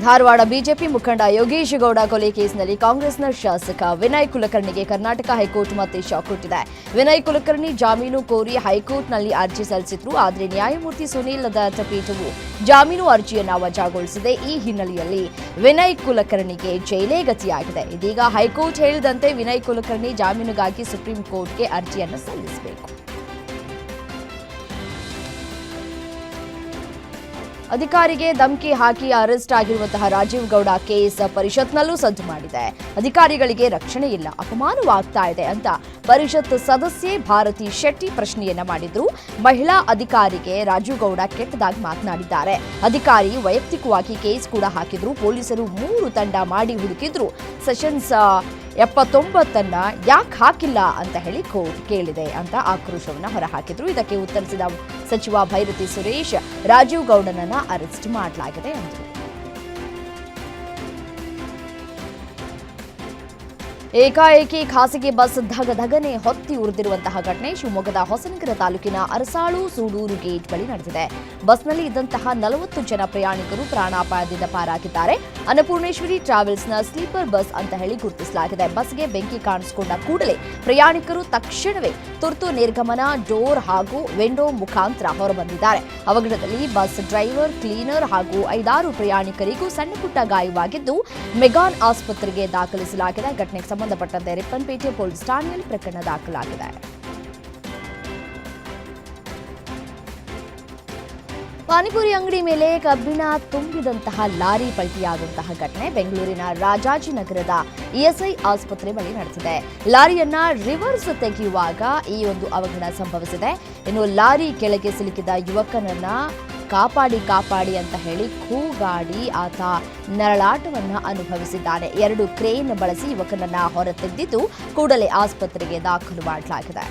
Dharwad BJP ಮುಖಂಡ ಯೋಗೇಶ್ ಗೌಡ ಕೊಲೆ ಕೇಸ್ನಲ್ಲಿ ಕಾಂಗ್ರೆಸ್ನ ಶಾಸಕ ವಿನಯ್ ಕುಲಕರ್ಣಿಗೆ ಕರ್ನಾಟಕ ಹೈಕೋರ್ಟ್ ಮತ್ತೆ ಶಾಕ್ ಕೊಟ್ಟಿದೆ. ವಿನಯ್ ಕುಲಕರ್ಣಿ ಜಾಮೀನು ಕೋರಿ ಹೈಕೋರ್ಟ್ನಲ್ಲಿ ಅರ್ಜಿ ಸಲ್ಲಿಸಿದ್ರು. ಆದರೆ ನ್ಯಾಯಮೂರ್ತಿ ಸುನೀಲ್ ದತ್ ಪೀಠವು ಜಾಮೀನು ಅರ್ಜಿಯನ್ನು ವಜಾಗೊಳಿಸಿದೆ. ಈ ಹಿನ್ನೆಲೆಯಲ್ಲಿ ವಿನಯ್ ಕುಲಕರ್ಣಿಗೆ ಜೈಲೇ ಗತಿಯಾಗಿದೆ. ಇದೀಗ ಹೈಕೋರ್ಟ್ ಹೇಳಿದಂತೆ ವಿನಯ್ ಕುಲಕರ್ಣಿ ಜಾಮೀನಿಗಾಗಿ ಸುಪ್ರೀಂ ಕೋರ್ಟ್ಗೆ ಅರ್ಜಿಯನ್ನು ಸಲ್ಲಿಸಬೇಕು. ಅಧಿಕಾರಿಗೆ ಧಮಕಿ ಹಾಕಿ ಅರೆಸ್ಟ್ ಆಗಿರುವಂತಹ ರಾಜೀವ್ ಗೌಡ ಕೇಸ್ ಪರಿಷತ್ನಲ್ಲೂ ಸದ್ದು ಮಾಡಿದೆ. ಅಧಿಕಾರಿಗಳಿಗೆ ರಕ್ಷಣೆ ಇಲ್ಲ, ಅಪಮಾನವಾಗ್ತಾ ಇದೆ ಅಂತ ಪರಿಷತ್ ಸದಸ್ಯೆ ಭಾರತಿ ಶೆಟ್ಟಿ ಪ್ರಶ್ನೆಯನ್ನ ಮಾಡಿದ್ರು. ಮಹಿಳಾ ಅಧಿಕಾರಿಗೆ ರಾಜೀವ್ ಗೌಡ ಕೆಟ್ಟದಾಗಿ ಮಾತನಾಡಿದ್ದಾರೆ. ಅಧಿಕಾರಿ ವೈಯಕ್ತಿಕವಾಗಿ ಕೇಸ್ ಕೂಡ ಹಾಕಿದ್ರು. ಪೊಲೀಸರು 3 ತಂಡ ಮಾಡಿ ಹುಡುಕಿದ್ರು. ಸೆಷನ್ಸ್ 79 ಯಾಕೆ ಹಾಕಿಲ್ಲ ಅಂತ ಹೇಳಿ ಕೋರ್ಟ್ ಕೇಳಿದೆ ಅಂತ ಆಕ್ರೋಶವನ್ನ ಹೊರಹಾಕಿದ್ರು. ಇದಕ್ಕೆ ಉತ್ತರಿಸಿದ ಸಚಿವ ಭೈರತಿ ಸುರೇಶ್, ರಾಜೀವ್ ಗೌಡನನ್ನ ಅರೆಸ್ಟ್ ಮಾಡಲಾಗಿದೆ ಎಂದರು. ಏಕಾಏಕಿ ಖಾಸಗಿ ಬಸ್ ಧಗಧಗನೆ ಹೊತ್ತಿ ಉರಿದಿರುವಂತಹ ಘಟನೆ ಶಿವಮೊಗ್ಗದ ಹೊಸನಗರ ತಾಲೂಕಿನ ಅರಸಾಳು ಸೂಡೂರು ಗೇಟ್ ಬಳಿ ನಡೆದಿದೆ. ಬಸ್ನಲ್ಲಿ ಇದ್ದಂತಹ 40 ಜನ ಪ್ರಯಾಣಿಕರು ಪ್ರಾಣಾಪಾಯದಿಂದ ಪಾರಾಗಿದ್ದಾರೆ. ಅನ್ನಪೂರ್ಣೇಶ್ವರಿ ಟ್ರಾವೆಲ್ಸ್ನ ಸ್ಲೀಪರ್ ಬಸ್ ಅಂತ ಹೇಳಿ ಗುರುತಿಸಲಾಗಿದೆ. ಬಸ್ಗೆ ಬೆಂಕಿ ಕಾಣಿಸಿಕೊಂಡ ಕೂಡಲೇ ಪ್ರಯಾಣಿಕರು ತಕ್ಷಣವೇ ತುರ್ತು ನಿರ್ಗಮನ ಡೋರ್ ಹಾಗೂ ವಿಂಡೋ ಮುಖಾಂತರ ಹೊರಬಂದಿದ್ದಾರೆ. ಅವಘಡದಲ್ಲಿ ಬಸ್ ಡ್ರೈವರ್, ಕ್ಲೀನರ್ ಹಾಗೂ 5-6 ಪ್ರಯಾಣಿಕರಿಗೂ ಸಣ್ಣಪುಟ್ಟ ಗಾಯವಾಗಿದ್ದು ಮೆಗಾನ್ ಆಸ್ಪತ್ರೆಗೆ ದಾಖಲಿಸಲಾಗಿದೆ. ಘಟನೆಗೆ ಸಂಬಂಧಪಟ್ಟಂತೆ ರಿಪ್ಪನ್ಪೇಟೆ ಪೊಲೀಸ್ ಠಾಣೆಯಲ್ಲಿ ಪ್ರಕರಣ ದಾಖಲಾಗಿದೆ. ಪಾನಿಪುರಿ ಅಂಗಡಿ ಮೇಲೆ ಕಬ್ಬಿಣ ತುಂಬಿದಂತಹ ಲಾರಿ ಪಲ್ಟಿಯಾದಂತಹ ಘಟನೆ ಬೆಂಗಳೂರಿನ ರಾಜಾಜಿನಗರದ ಇಎಸ್ಐ ಆಸ್ಪತ್ರೆ ಬಳಿ ನಡೆದಿದೆ. ಲಾರಿಯನ್ನ ರಿವರ್ಸ್ ತೆಗೆಯುವಾಗ ಈ ಒಂದು ಅವಘಡ ಸಂಭವಿಸಿದೆ. ಇನ್ನು ಲಾರಿ ಕೆಳಗೆ ಸಿಲುಕಿದ ಯುವಕನನ್ನ ಕಾಪಾಡಿ ಅಂತ ಹೇಳಿ ಕೂಗಾಡಿ ಆತ ನರಳಾಟವನ್ನ ಅನುಭವಿಸಿದ್ದಾನೆ. 2 ಕ್ರೇನ್ ಬಳಸಿ ಯುವಕನನ್ನ ಹೊರತೆಗೆದಿದ್ದು ಕೂಡಲೇ ಆಸ್ಪತ್ರೆಗೆ ದಾಖಲು ಮಾಡಲಾಗಿದೆ.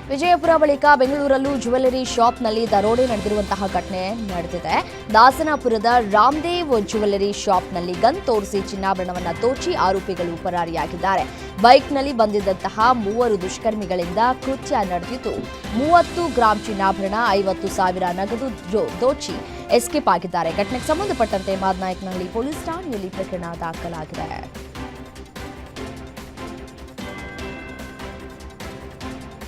ವಿಜಯಪುರ ಬಳಿಕ ಬೆಂಗಳೂರಲ್ಲೂ ಜ್ಯುವೆಲರಿ ಶಾಪ್ನಲ್ಲಿ ದರೋಡೆ ನಡೆದಿರುವಂತಹ ಘಟನೆ ನಡೆದಿದೆ. ದಾಸನಪುರದ ರಾಮದೇವ್ ಜ್ಯುವೆಲರಿ ಶಾಪ್ನಲ್ಲಿ ಗನ್ ತೋರಿಸಿ ಚಿನ್ನಾಭರಣವನ್ನು ದೋಚಿ ಆರೋಪಿಗಳು ಪರಾರಿಯಾಗಿದ್ದಾರೆ. ಬೈಕ್ನಲ್ಲಿ ಬಂದಿದ್ದಂತಹ 3 ದುಷ್ಕರ್ಮಿಗಳಿಂದ ಕೃತ್ಯ ನಡೆದಿದ್ದು 30 ಗ್ರಾಂ ಚಿನ್ನಾಭರಣ, 50,000 ನಗದು ದೋಚಿ ಎಸ್ಕೇಪ್ ಆಗಿದ್ದಾರೆ. ಘಟನೆಗೆ ಸಂಬಂಧಪಟ್ಟಂತೆ ಮಾದನಾಯಕನಹಳ್ಳಿ ಪೊಲೀಸ್ ಠಾಣೆಯಲ್ಲಿ ಪ್ರಕರಣ ದಾಖಲಾಗಿದೆ.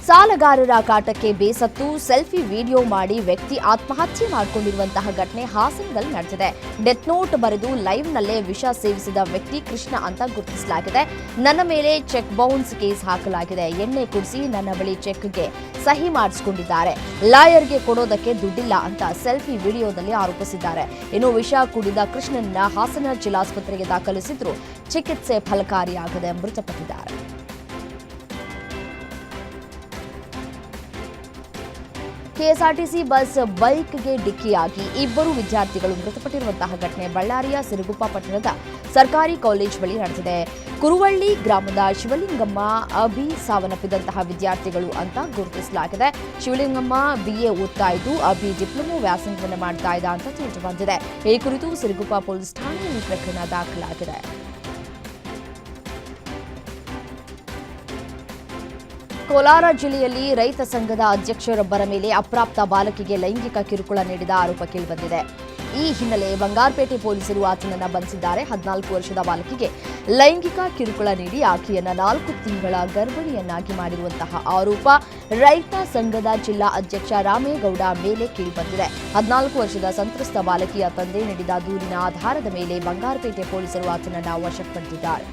ಸಾಲಗಾರರ ಕಾಟಕ್ಕೆ ಬೇಸತ್ತು ಸೆಲ್ಫಿ ವಿಡಿಯೋ ಮಾಡಿ ವ್ಯಕ್ತಿ ಆತ್ಮಹತ್ಯೆ ಮಾಡಿಕೊಂಡಿರುವಂತಹ ಘಟನೆ ಹಾಸನದಲ್ಲಿ ನಡೆದಿದೆ. ಡೆತ್ ನೋಟ್ ಬರೆದು ಲೈವ್ನಲ್ಲೇ ವಿಷ ಸೇವಿಸಿದ ವ್ಯಕ್ತಿ ಕೃಷ್ಣ ಅಂತ ಗುರುತಿಸಲಾಗಿದೆ. ನನ್ನ ಮೇಲೆ ಚೆಕ್ ಬೌನ್ಸ್ ಕೇಸ್ ಹಾಕಲಾಗಿದೆ. ಎಣ್ಣೆ ಕುಡಿಸಿ ನನ್ನ ಬಳಿ ಚೆಕ್ಗೆ ಸಹಿ ಮಾಡಿಸಿಕೊಂಡಿದ್ದಾರೆ. ಲಾಯರ್ಗೆ ಕೊಡೋದಕ್ಕೆ ದುಡ್ಡಿಲ್ಲ ಅಂತ ಸೆಲ್ಫಿ ವಿಡಿಯೋದಲ್ಲಿ ಆರೋಪಿಸಿದ್ದಾರೆ. ಇನ್ನು ವಿಷ ಕುಡಿದ ಕೃಷ್ಣನನ್ನ ಹಾಸನ ಜಿಲ್ಲಾಸ್ಪತ್ರೆಗೆ ದಾಖಲಿಸಿದ್ರು. ಚಿಕಿತ್ಸೆ ಫಲಕಾರಿಯಾಗದೆ ಮೃತಪಟ್ಟಿದ್ದಾರೆ. ಕೆಎಸ್ಆರ್ಟಿಸಿ ಬಸ್ ಬೈಕ್ಗೆ ಡಿಕ್ಕಿಯಾಗಿ 2 ವಿದ್ಯಾರ್ಥಿಗಳು ಮೃತಪಟ್ಟಿರುವಂತಹ ಘಟನೆ ಬಳ್ಳಾರಿಯ ಸಿರುಗುಪ್ಪ ಪಟ್ಟಣದ ಸರ್ಕಾರಿ ಕಾಲೇಜ್ ಬಳಿ ನಡೆದಿದೆ. ಕುರುವಳ್ಳಿ ಗ್ರಾಮದ ಶಿವಲಿಂಗಮ್ಮ, ಅಭಿ ಸಾವನ್ನಪ್ಪಿದಂತಹ ವಿದ್ಯಾರ್ಥಿಗಳು ಅಂತ ಗುರುತಿಸಲಾಗಿದೆ. ಶಿವಲಿಂಗಮ್ಮ BA ಓದ್ತಾ ಇದ್ದು, ಅಭಿ ಡಿಪ್ಲೊಮಾ ವ್ಯಾಸಂಗವನ್ನು ಮಾಡ್ತಾ ಇದ್ದ ಅಂತ ತಿಳಿದು ಬಂದಿದೆ. ಈ ಕುರಿತು ಸಿರುಗುಪ್ಪ ಪೊಲೀಸ್ ಠಾಣೆಯಲ್ಲಿ ಪ್ರಕರಣ ದಾಖಲಾಗಿದೆ. ಕೋಲಾರ ಜಿಲ್ಲೆಯಲ್ಲಿ ರೈತ ಸಂಘದ ಅಧ್ಯಕ್ಷರೊಬ್ಬರ ಮೇಲೆ ಅಪ್ರಾಪ್ತ ಬಾಲಕಿಗೆ ಲೈಂಗಿಕ ಕಿರುಕುಳ ನೀಡಿದ ಆರೋಪ ಕೇಳಿಬಂದಿದೆ. ಈ ಹಿನ್ನೆಲೆ ಬಂಗಾರಪೇಟೆ ಪೊಲೀಸರು ಆತನನ್ನು ಬಂಧಿಸಿದ್ದಾರೆ. 14 ವರ್ಷದ ಬಾಲಕಿಗೆ ಲೈಂಗಿಕ ಕಿರುಕುಳ ನೀಡಿ ಆಕೆಯನ್ನ 4 ತಿಂಗಳ ಗರ್ಭಿಣಿಯನ್ನಾಗಿ ಮಾಡಿರುವಂತಹ ಆರೋಪ ರೈತ ಸಂಘದ ಜಿಲ್ಲಾ ಅಧ್ಯಕ್ಷ ರಾಮೇಗೌಡ ಮೇಲೆ ಕೇಳಿಬಂದಿದೆ. 14 ವರ್ಷದ ಸಂತ್ರಸ್ತ ಬಾಲಕಿಯ ತಂದೆ ನೀಡಿದ ದೂರಿನ ಆಧಾರದ ಮೇಲೆ ಬಂಗಾರಪೇಟೆ ಪೊಲೀಸರು ಆತನನ್ನು ವಶಕ್ಕೆ ಪಡೆದಿದ್ದಾರೆ.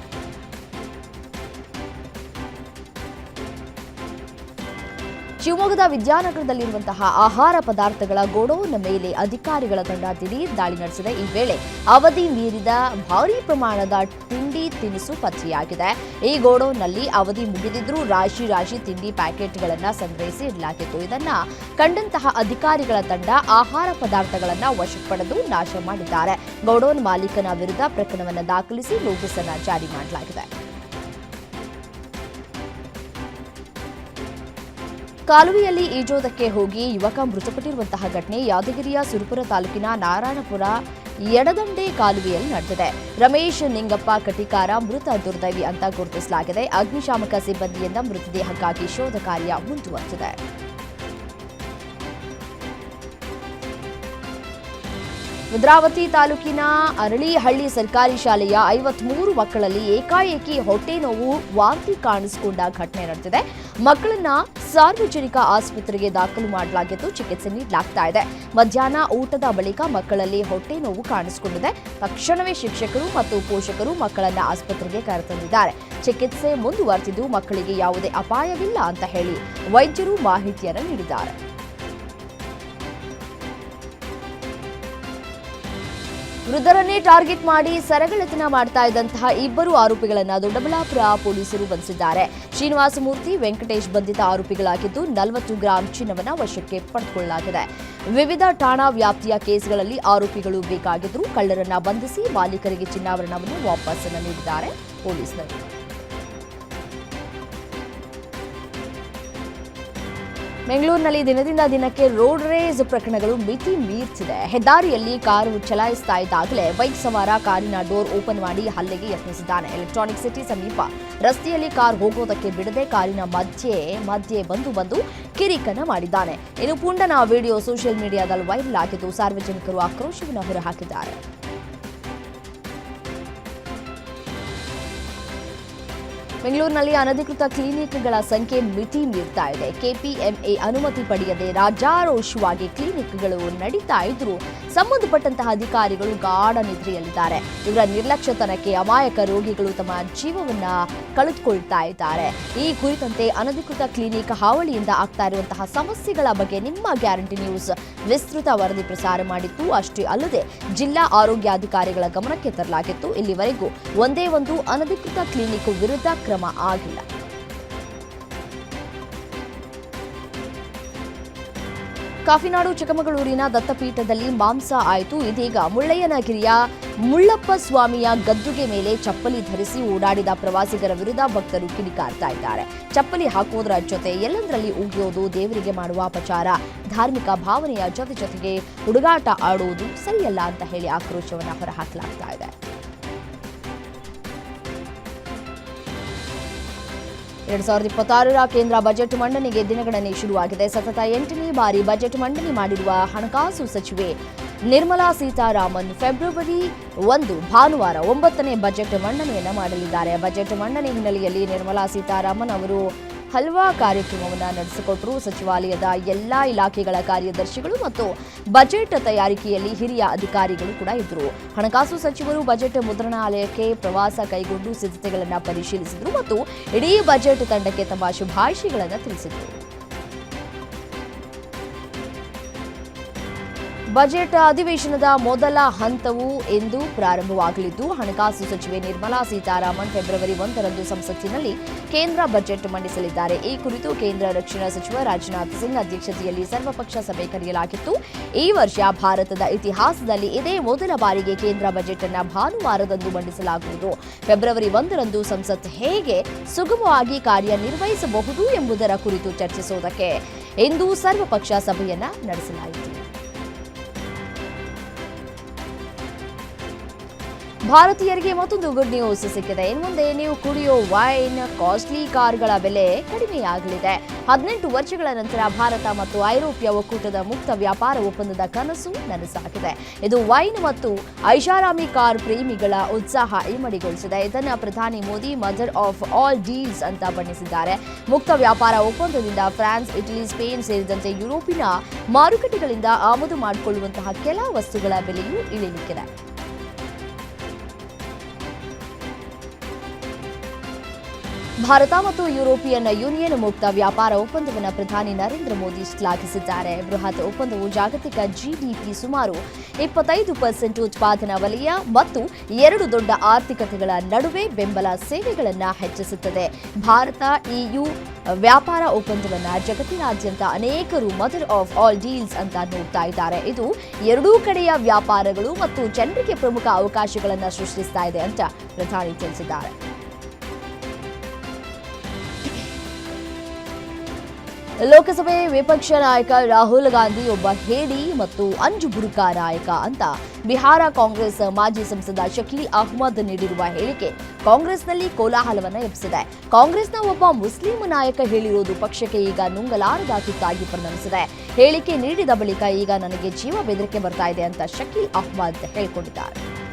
ಶಿವಮೊಗ್ಗದ ವಿದ್ಯಾನಗರದಲ್ಲಿರುವಂತಹ ಆಹಾರ ಪದಾರ್ಥಗಳ ಗೋಡೌನ್ ಮೇಲೆ ಅಧಿಕಾರಿಗಳ ತಂಡ ದಿಢೀರ್ ದಾಳಿ ನಡೆಸಿದೆ. ಈ ವೇಳೆ ಅವಧಿ ಮೀರಿದ ಭಾರೀ ಪ್ರಮಾಣದ ತಿಂಡಿ ತಿನಿಸು ಪತ್ತೆಯಾಗಿದೆ. ಈ ಗೋಡೌನ್ನಲ್ಲಿ ಅವಧಿ ಮುಗಿದಿದ್ರೂ ರಾಶಿ ತಿಂಡಿ ಪ್ಯಾಕೆಟ್ಗಳನ್ನು ಸಂಗ್ರಹಿಸಿ ಇಡಲಾಗಿತ್ತು. ಇದನ್ನ ಕಂಡಂತಹ ಅಧಿಕಾರಿಗಳ ತಂಡ ಆಹಾರ ಪದಾರ್ಥಗಳನ್ನು ವಶಕ್ಕೆ ಪಡೆದು ನಾಶ ಮಾಡಿದ್ದಾರೆ. ಗೋಡೌನ್ ಮಾಲೀಕನ ವಿರುದ್ಧ ಪ್ರಕರಣವನ್ನು ದಾಖಲಿಸಿ ನೋಟಿಸ್ ಅನ್ನು ಜಾರಿ ಮಾಡಲಾಗಿದೆ. ಕಾಲುವೆಯಲ್ಲಿ ಈಜೋದಕ್ಕೆ ಹೋಗಿ ಯುವಕ ಮೃತಪಟ್ಟಿರುವಂತಹ ಘಟನೆ ಯಾದಗಿರಿಯ ಸುರಪುರ ತಾಲೂಕಿನ ನಾರಾಯಣಪುರ ಎಡದಂಡೆ ಕಾಲುವೆಯಲ್ಲಿ ನಡೆದಿದೆ. ರಮೇಶ್ ನಿಂಗಪ್ಪ ಕಟಿಕಾರ ಮೃತ ದುರ್ದೈವಿ ಅಂತ ಗುರುತಿಸಲಾಗಿದೆ. ಅಗ್ನಿಶಾಮಕ ಸಿಬ್ಬಂದಿಯಿಂದ ಮೃತದೇಹಕ್ಕಾಗಿ ಶೋಧ ಕಾರ್ಯ ಮುಂದುವರೆದಿದೆ. ಭದ್ರಾವತಿ ತಾಲೂಕಿನ ಅರಳಿಹಳ್ಳಿ ಸರ್ಕಾರಿ ಶಾಲೆಯ 53 ಮಕ್ಕಳಲ್ಲಿ ಏಕಾಏಕಿ ಹೊಟ್ಟೆ ನೋವು, ವಾಂತಿ ಕಾಣಿಸಿಕೊಂಡ ಘಟನೆ ನಡೆದಿದೆ. ಮಕ್ಕಳನ್ನ ಸಾರ್ವಜನಿಕ ಆಸ್ಪತ್ರೆಗೆ ದಾಖಲು ಮಾಡಲಾಗಿದ್ದು ಚಿಕಿತ್ಸೆ ನೀಡಲಾಗ್ತಾ ಇದೆ. ಮಧ್ಯಾಹ್ನ ಊಟದ ಬಳಿಕ ಮಕ್ಕಳಲ್ಲಿ ಹೊಟ್ಟೆ ನೋವು ಕಾಣಿಸಿಕೊಂಡಿದೆ. ತಕ್ಷಣವೇ ಶಿಕ್ಷಕರು ಮತ್ತು ಪೋಷಕರು ಮಕ್ಕಳನ್ನ ಆಸ್ಪತ್ರೆಗೆ ಕರೆತಂದಿದ್ದಾರೆ. ಚಿಕಿತ್ಸೆ ಮುಂದುವರೆದಿದ್ದು ಮಕ್ಕಳಿಗೆ ಯಾವುದೇ ಅಪಾಯವಿಲ್ಲ ಅಂತ ಹೇಳಿ ವೈದ್ಯರು ಮಾಹಿತಿಯನ್ನು ನೀಡಿದ್ದಾರೆ. ವೃದ್ಧರನ್ನೇ ಟಾರ್ಗೆಟ್ ಮಾಡಿ ಸರಗಳತನ ಮಾಡ್ತಾ ಇದ್ದಂತಹ ಇಬ್ಬರು ಆರೋಪಿಗಳನ್ನು ದೊಡ್ಡಬಳ್ಳಾಪುರ ಪೊಲೀಸರು ಬಂಧಿಸಿದ್ದಾರೆ. ಶ್ರೀನಿವಾಸ ಮೂರ್ತಿ, ವೆಂಕಟೇಶ್ ಬಂಧಿತ ಆರೋಪಿಗಳಾಗಿದ್ದು 40 ಗ್ರಾಂ ಚಿನ್ನವನ್ನು ವಶಕ್ಕೆ ಪಡೆದುಕೊಳ್ಳಲಾಗಿದೆ. ವಿವಿಧ ಠಾಣಾ ವ್ಯಾಪ್ತಿಯ ಕೇಸ್ಗಳಲ್ಲಿ ಆರೋಪಿಗಳು ಬೇಕಾಗಿದ್ದರೂ ಕಳ್ಳರನ್ನ ಬಂಧಿಸಿ ಮಾಲೀಕರಿಗೆ ಚಿನ್ನಾಭರಣವನ್ನು ವಾಪಸ್ ನೀಡಿದ್ದಾರೆ ಪೊಲೀಸರು. ಬೆಂಗಳೂರಿನಲ್ಲಿ ದಿನದಿಂದ ದಿನಕ್ಕೆ ರೋಡ್ ರೇಸ್ ಪ್ರಕರಣಗಳು ಮಿತಿ ಮೀರ್ತಿದೆ. ಹೆದ್ದಾರಿಯಲ್ಲಿ ಕಾರು ಚಲಾಯಿಸ್ತಾ ಇದ್ದಾಗಲೇ ಬೈಕ್ ಸವಾರ ಕಾರಿನ ಡೋರ್ ಓಪನ್ ಮಾಡಿ ಹಲ್ಲೆಗೆ ಯತ್ನಿಸಿದ್ದಾನೆ. ಎಲೆಕ್ಟ್ರಾನಿಕ್ ಸಿಟಿ ಸಮೀಪ ರಸ್ತೆಯಲ್ಲಿ ಕಾರ್ ಹೋಗೋದಕ್ಕೆ ಬಿಡದೆ ಕಾರಿನ ಮಧ್ಯೆ ಬಂದು ಕಿರಿಕನ್ನ ಮಾಡಿದ್ದಾನೆ. ಇನ್ನು ಪುಂಡನ ವಿಡಿಯೋ ಸೋಷಿಯಲ್ ಮೀಡಿಯಾದಲ್ಲಿ ವೈರಲ್ ಆಗಿದ್ದು ಸಾರ್ವಜನಿಕರು ಆಕ್ರೋಶವನ್ನು ಹೊರಹಾಕಿದ್ದಾರೆ. ಬೆಂಗಳೂರಿನಲ್ಲಿ ಅನಧಿಕೃತ ಕ್ಲಿನಿಕ್ಗಳ ಸಂಖ್ಯೆ ಮಿತಿ ಮೀರ್ತಾ ಇದೆ. ಕೆಪಿಎಂಎ ಅನುಮತಿ ಪಡೆಯದೆ ರಾಜಾರೋಷವಾಗಿ ಕ್ಲಿನಿಕ್ಗಳು ನಡೀತಾ ಇದ್ರೂ ಸಂಬಂಧಪಟ್ಟಂತಹ ಅಧಿಕಾರಿಗಳು ಗಾಢ ನಿದ್ರೆಯಲ್ಲಿದ್ದಾರೆ. ಇವರ ನಿರ್ಲಕ್ಷ್ಯತನಕ್ಕೆ ಅಮಾಯಕ ರೋಗಿಗಳು ತಮ್ಮ ಜೀವವನ್ನ ಕಳೆದುಕೊಳ್ತಾ ಇದ್ದಾರೆ. ಈ ಕುರಿತಂತೆ ಅನಧಿಕೃತ ಕ್ಲಿನಿಕ್ ಹಾವಳಿಯಿಂದ ಆಗ್ತಾ ಇರುವಂತಹ ಸಮಸ್ಯೆಗಳ ಬಗ್ಗೆ ನಿಮ್ಮ ಗ್ಯಾರಂಟಿ ನ್ಯೂಸ್ ವಿಸ್ತೃತ ವರದಿ ಪ್ರಸಾರ ಮಾಡಿತ್ತು. ಅಷ್ಟೇ ಅಲ್ಲದೆ ಜಿಲ್ಲಾ ಆರೋಗ್ಯಾಧಿಕಾರಿಗಳ ಗಮನಕ್ಕೆ ತರಲಾಗಿತ್ತು. ಇಲ್ಲಿವರೆಗೂ ಒಂದೇ ಒಂದು ಅನಧಿಕೃತ ಕ್ಲಿನಿಕ್ ವಿರುದ್ಧ ಕ್ರಮ ಆಗಿಲ್ಲ. ಕಾಫಿನಾಡು ಚಿಕ್ಕಮಗಳೂರಿನ ದತ್ತಪೀಠದಲ್ಲಿ ಮಾಂಸ ಆಯಿತು. ಇದೀಗ ಮುಳ್ಳಯ್ಯನಗಿರಿಯ ಮುಳ್ಳಪ್ಪ ಸ್ವಾಮಿಯ ಗದ್ದುಗೆ ಮೇಲೆ ಚಪ್ಪಲಿ ಧರಿಸಿ ಓಡಾಡಿದ ಪ್ರವಾಸಿಗರ ವಿರುದ್ಧ ಭಕ್ತರು ಕಿಡಿಕಾರ್ತಾ ಇದ್ದಾರೆ. ಚಪ್ಪಲಿ ಹಾಕೋದ್ರ ಜೊತೆ ಎಲ್ಲಂದರಲ್ಲಿ ಉಗಿಯೋದು, ದೇವರಿಗೆ ಮಾಡುವ ಅಪಚಾರ, ಧಾರ್ಮಿಕ ಭಾವನೆಯ ಜೊತೆಗೆ ಹುಡುಗಾಟ ಆಡುವುದು ಸರಿಯಲ್ಲ ಅಂತ ಹೇಳಿ ಆಕ್ರೋಶವನ್ನು ಹೊರಹಾಕಲಾಗ್ತಾ ಇದೆ. 2026ರ ಕೇಂದ್ರ ಬಜೆಟ್ ಮಂಡನೆಗೆ ದಿನಗಣನೆ ಶುರುವಾಗಿದೆ. ಸತತ 8ನೇ ಬಾರಿ ಬಜೆಟ್ ಮಂಡನೆ ಮಾಡಿರುವ ಹಣಕಾಸು ಸಚಿವೆ ನಿರ್ಮಲಾ ಸೀತಾರಾಮನ್ ಫೆಬ್ರವರಿ 1 ಭಾನುವಾರ 9ನೇ ಬಜೆಟ್ ಮಂಡನೆಯನ್ನು ಮಾಡಲಿದ್ದಾರೆ. ಬಜೆಟ್ ಮಂಡನೆ ಹಿನ್ನೆಲೆಯಲ್ಲಿ ನಿರ್ಮಲಾ ಸೀತಾರಾಮನ್ ಅವರು ಹಲವಾರು ಕಾರ್ಯಕ್ರಮವನ್ನು ನಡೆಸಿಕೊಟ್ಟರು. ಸಚಿವಾಲಯದ ಎಲ್ಲಾ ಇಲಾಖೆಗಳ ಕಾರ್ಯದರ್ಶಿಗಳು ಮತ್ತು ಬಜೆಟ್ ತಯಾರಿಕೆಯಲ್ಲಿ ಹಿರಿಯ ಅಧಿಕಾರಿಗಳು ಕೂಡ ಇದ್ದರು. ಹಣಕಾಸು ಸಚಿವರು ಬಜೆಟ್ ಮುದ್ರಣಾಲಯಕ್ಕೆ ಪ್ರವಾಸ ಕೈಗೊಂಡು ಸಿದ್ಧತೆಗಳನ್ನು ಪರಿಶೀಲಿಸಿದರು ಮತ್ತು ಇಡೀ ಬಜೆಟ್ ತಂಡಕ್ಕೆ ತಮ್ಮ ಶುಭಾಶಯಗಳನ್ನು ತಿಳಿಸಿದರು. ಬಜೆಟ್ ಅಧಿವೇಶನದ ಮೊದಲ ಹಂತವು ಇಂದು ಪ್ರಾರಂಭವಾಗಲಿದ್ದು ಹಣಕಾಸು ಸಚಿವೆ ನಿರ್ಮಲಾ ಸೀತಾರಾಮನ್ ಫೆಬ್ರವರಿ 1ರಂದು ಸಂಸತ್ತಿನಲ್ಲಿ ಕೇಂದ್ರ ಬಜೆಟ್ ಮಂಡಿಸಲಿದ್ದಾರೆ. ಈ ಕುರಿತು ಕೇಂದ್ರ ರಕ್ಷಣಾ ಸಚಿವ ರಾಜನಾಥ್ ಸಿಂಗ್ ಅಧ್ಯಕ್ಷತೆಯಲ್ಲಿ ಸರ್ವಪಕ್ಷ ಸಭೆ ಕರೆಯಲಾಗಿತ್ತು. ಈ ವರ್ಷ ಭಾರತದ ಇತಿಹಾಸದಲ್ಲಿ ಇದೇ ಮೊದಲ ಬಾರಿಗೆ ಕೇಂದ್ರ ಬಜೆಟ್ ಅನ್ನು ಭಾನುವಾರದಂದು ಮಂಡಿಸಲಾಗುವುದು. ಫೆಬ್ರವರಿ 1ರಂದು ಸಂಸತ್ ಹೇಗೆ ಸುಗಮವಾಗಿ ಕಾರ್ಯನಿರ್ವಹಿಸಬಹುದು ಎಂಬುದರ ಕುರಿತು ಚರ್ಚಿಸುವುದಕ್ಕೆ ಇಂದು ಸರ್ವಪಕ್ಷ ಸಭೆಯನ್ನ ನಡೆಸಲಾಯಿತು. ಭಾರತೀಯರಿಗೆ ಮತ್ತೊಂದು ಗುಡ್ ನ್ಯೂಸ್ ಸಿಕ್ಕಿದೆ. ಇನ್ನು ಮುಂದೆ ನೀವು ಕುಡಿಯೋ ವೈನ್, ಕಾಸ್ಟ್ಲಿ ಕಾರ್ಗಳ ಬೆಲೆ ಕಡಿಮೆಯಾಗಲಿದೆ. 18 ವರ್ಷಗಳ ನಂತರ ಭಾರತ ಮತ್ತು ಐರೋಪ್ಯ ಒಕ್ಕೂಟದ ಮುಕ್ತ ವ್ಯಾಪಾರ ಒಪ್ಪಂದದ ಕನಸು ನನಸಾಗಿದೆ. ಇದು ವೈನ್ ಮತ್ತು ಐಷಾರಾಮಿ ಕಾರ್ ಪ್ರೇಮಿಗಳ ಉತ್ಸಾಹ ಇಮ್ಮಡಿಗೊಳಿಸಿದೆ. ಇದನ್ನು ಪ್ರಧಾನಿ Modi mother of all deals ಅಂತ ಬಣ್ಣಿಸಿದ್ದಾರೆ. ಮುಕ್ತ ವ್ಯಾಪಾರ ಒಪ್ಪಂದದಿಂದ ಫ್ರಾನ್ಸ್, ಇಟಲಿ, ಸ್ಪೇನ್ ಸೇರಿದಂತೆ ಯುರೋಪಿನ ಮಾರುಕಟ್ಟೆಗಳಿಂದ ಆಮದು ಮಾಡಿಕೊಳ್ಳುವಂತಹ ಕೆಲ ವಸ್ತುಗಳ ಬೆಲೆಯೂ ಇಳಿಲಿಕ್ಕಿದೆ. ಭಾರತ ಮತ್ತು ಯುರೋಪಿಯನ್ ಯೂನಿಯನ್ ಮುಕ್ತ ವ್ಯಾಪಾರ ಒಪ್ಪಂದವನ್ನು ಪ್ರಧಾನಿ ನರೇಂದ್ರ ಮೋದಿ ಶ್ಲಾಘಿಸಿದ್ದಾರೆ. ಬೃಹತ್ ಒಪ್ಪಂದವು ಜಾಗತಿಕ ಜಿಡಿಪಿ ಸುಮಾರು 25% ಉತ್ಪಾದನಾ ವಲಯ ಮತ್ತು 2 ದೊಡ್ಡ ಆರ್ಥಿಕತೆಗಳ ನಡುವೆ ಬೆಂಬಲ ಸೇವೆಗಳನ್ನು ಹೆಚ್ಚಿಸುತ್ತದೆ. ಭಾರತ EU ವ್ಯಾಪಾರ ಒಪ್ಪಂದವನ್ನು ಜಗತ್ತಿನಾದ್ಯಂತ ಅನೇಕರು ಮದರ್ ಆಫ್ ಆಲ್ ಡೀಲ್ಸ್ ಅಂತ ನೋಡ್ತಾ ಇದ್ದಾರೆ. ಇದು ಎರಡೂ ಕಡೆಯ ವ್ಯಾಪಾರಗಳು ಮತ್ತು ಜನರಿಗೆ ಪ್ರಮುಖ ಅವಕಾಶಗಳನ್ನು ಸೃಷ್ಟಿಸ್ತಾ ಇದೆ ಅಂತ ಪ್ರಧಾನಿ ತಿಳಿಸಿದ್ದಾರೆ. ಲೋಕಸಭೆ ವಿಪಕ್ಷ ನಾಯಕ ರಾಹುಲ್ ಗಾಂಧಿ ಒಬ್ಬ ಹೇಡಿ ಮತ್ತು ಅಂಜುಬುರುಕ ನಾಯಕ ಅಂತ ಬಿಹಾರ ಕಾಂಗ್ರೆಸ್ ಮಾಜಿ ಸಂಸದ ಶಕೀಲ್ ಅಹ್ಮದ್ ನೀಡಿರುವ ಹೇಳಿಕೆ ಕಾಂಗ್ರೆಸ್ನಲ್ಲಿ ಕೋಲಾಹಲವನ್ನ ಎಬ್ಬಿಸಿದೆ. ಕಾಂಗ್ರೆಸ್ನ ಒಬ್ಬ ಮುಸ್ಲಿಂ ನಾಯಕ ಹೇಳಿರುವುದು ಪಕ್ಷಕ್ಕೆ ಈಗ ನುಂಗಲಾರದ ತುತ್ತಾಗಿ ಪರಿಣಮಿಸಿದೆ. ಹೇಳಿಕೆ ನೀಡಿದ ಬಳಿಕ ಈಗ ನನಗೆ ಜೀವ ಬೆದರಿಕೆ ಬರ್ತಾ ಇದೆ ಅಂತ ಶಕೀಲ್ ಅಹ್ಮದ್ ಹೇಳಿಕೊಂಡಿದ್ದಾರೆ.